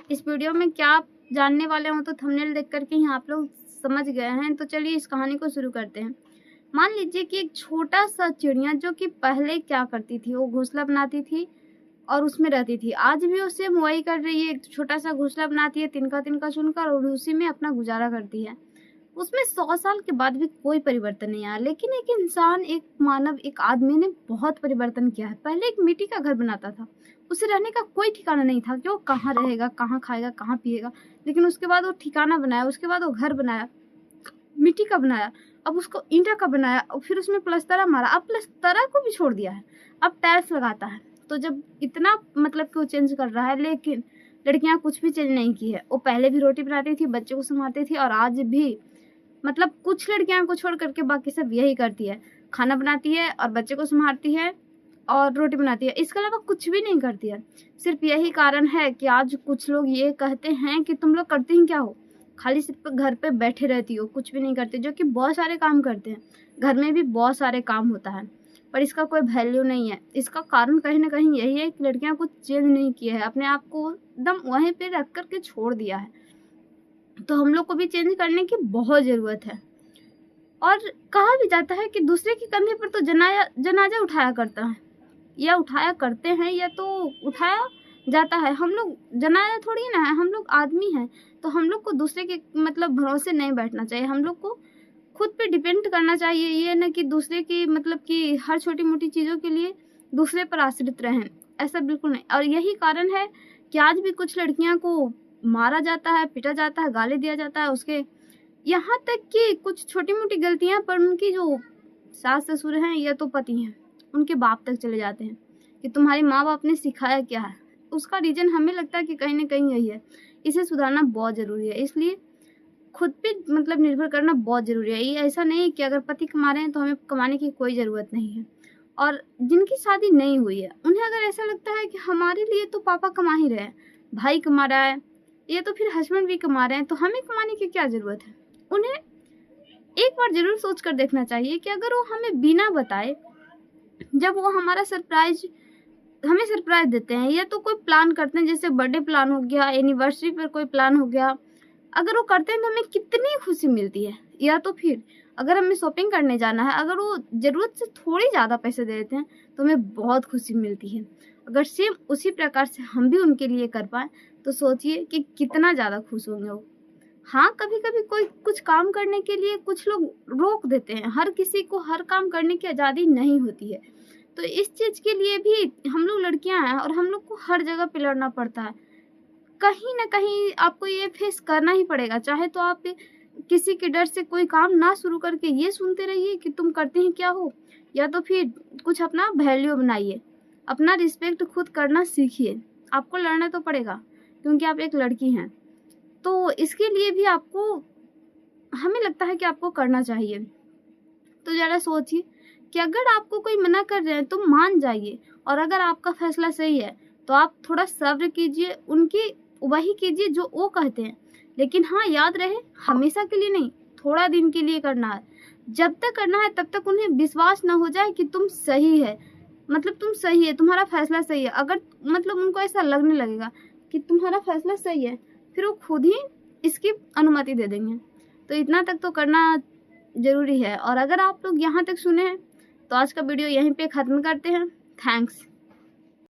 इस वीडियो में क्या आप जानने वाले हो तो थंबनेल देख करके ही आप लोग समझ गए हैं। तो चलिए इस कहानी को शुरू करते हैं। मान लीजिए कि एक छोटा सा चिड़िया जो कि पहले क्या करती थी, वो घोंसला बनाती थी और उसमें रहती थी। आज भी उससे वही कर रही है, एक छोटा सा घोंसला बनाती है तिनका तिनका चुनकर और उसी में अपना गुजारा करती है। उसमें 100 साल के बाद भी कोई परिवर्तन नहीं आया, लेकिन एक इंसान, एक मानव, एक आदमी ने बहुत परिवर्तन किया है। पहले एक मिट्टी का घर बनाता था, उसे रहने का कोई ठिकाना नहीं था कि वो कहाँ रहेगा, कहाँ खाएगा, कहाँ पिएगा। लेकिन उसके बाद वो ठिकाना बनाया, उसके बाद वो घर बनाया, मिट्टी का बनाया, अब उसको ईंटा का बनाया और फिर उसमें प्लस्तरा मारा। अब प्लस्तरा को भी छोड़ दिया है, अब टाइल्स लगाता है। तो जब इतना मतलब कि वो चेंज कर रहा है, लेकिन लड़कियां कुछ भी चेंज नहीं की है। वो पहले भी रोटी बनाती थी, बच्चे को संभालती थी और आज भी मतलब कुछ लड़कियां को छोड़ करके बाकी सब यही करती है, खाना बनाती है और बच्चे को संभालती है और रोटी बनाती है, इसके अलावा कुछ भी नहीं करती है। सिर्फ यही कारण है कि आज कुछ लोग ये कहते हैं कि तुम लोग करती ही क्या हो, खाली सिर्फ घर पे बैठे रहती हो, कुछ भी नहीं करते, जो कि बहुत सारे काम करते हैं। घर में भी बहुत सारे काम होता है पर इसका कोई वैल्यू नहीं है। इसका कारण कहीं ना कहीं यही है कि लड़कियां कुछ चेंज नहीं किए है, अपने आप को एकदम वहीं पे रख करके छोड़ दिया है। तो हम लोग को भी चेंज करने की बहुत ज़रूरत है। और कहा भी जाता है कि दूसरे के कंधे पर तो जनाजा उठाया करता है, या उठाया करते हैं या तो उठाया जाता है। हम लोग जनाजा थोड़ी ना है, हम लोग आदमी हैं। तो हम लोग को दूसरे के मतलब भरोसे नहीं बैठना चाहिए, हम लोग को खुद पे डिपेंड करना चाहिए। ये न कि दूसरे की मतलब कि हर छोटी मोटी चीज़ों के लिए दूसरे पर आश्रित रहें, ऐसा बिल्कुल नहीं। और यही कारण है कि आज भी कुछ लड़कियां को मारा जाता है, पीटा जाता है, गाली दिया जाता है, उसके यहाँ तक कि कुछ छोटी मोटी गलतियां पर उनकी जो सास ससुर हैं या तो पति हैं, उनके बाप तक चले जाते हैं कि तुम्हारे माँ बाप ने सिखाया क्या है। उसका रीजन हमें लगता है कि कहीं ना कहीं यही है। इसे सुधारना बहुत ज़रूरी है, इसलिए खुद पे मतलब निर्भर करना बहुत ज़रूरी है। ये ऐसा नहीं कि अगर पति कमा रहे हैं तो हमें कमाने की कोई ज़रूरत नहीं है। और जिनकी शादी नहीं हुई है उन्हें अगर ऐसा लगता है कि हमारे लिए तो पापा कमा ही रहे हैं, भाई कमा रहा है या तो फिर हस्बैंड भी कमा रहे हैं, तो हमें कमाने की क्या ज़रूरत है। उन्हें एक बार ज़रूर सोच कर देखना चाहिए कि अगर वो हमें बिना बताए, जब वो हमें सरप्राइज देते हैं या तो कोई प्लान करते हैं, जैसे बर्थडे प्लान हो गया, एनिवर्सरी पर कोई प्लान हो गया, अगर वो करते हैं तो हमें कितनी खुशी मिलती है। या तो फिर अगर हमें शॉपिंग करने जाना है, अगर वो ज़रूरत से थोड़ी ज़्यादा पैसे दे देते हैं तो हमें बहुत खुशी मिलती है। अगर सेम उसी प्रकार से हम भी उनके लिए कर पाएँ तो सोचिए कि कितना ज़्यादा खुश होंगे वो। हाँ, कभी कभी कोई कुछ काम करने के लिए कुछ लोग रोक देते हैं, हर किसी को हर काम करने की आज़ादी नहीं होती है। तो इस चीज़ के लिए भी हम लोग लड़कियां हैं और हम लोग को हर जगह पे लड़ना पड़ता है। कहीं ना कहीं आपको ये फेस करना ही पड़ेगा, चाहे तो आप किसी के डर से कोई काम ना शुरू करके ये सुनते रहिए कि तुम करते हैं क्या हो, या तो फिर कुछ अपना वैल्यू बनाइए, अपना रिस्पेक्ट खुद करना सीखिए। आपको लड़ना तो पड़ेगा क्योंकि आप एक लड़की हैं। तो इसके लिए भी आपको, हमें लगता है कि आपको करना चाहिए। तो ज़रा सोचिए कि अगर आपको कोई मना कर रहे हैं तो मान जाइए, और अगर आपका फैसला सही है तो आप थोड़ा सब्र कीजिए, उनकी वही कीजिए जो वो कहते हैं। लेकिन हाँ, याद रहे हमेशा के लिए नहीं, थोड़ा दिन के लिए करना है। जब तक करना है तब तक उन्हें विश्वास ना हो जाए कि तुम सही है, मतलब तुम सही है, तुम्हारा फैसला सही है। अगर मतलब उनको ऐसा लगने लगेगा कि तुम्हारा फैसला सही है, फिर वो खुद ही इसकी अनुमति दे देंगे। तो इतना तक तो करना ज़रूरी है। और अगर आप लोग यहाँ तक सुने हैं तो आज का वीडियो यहीं पे ख़त्म करते हैं। थैंक्स।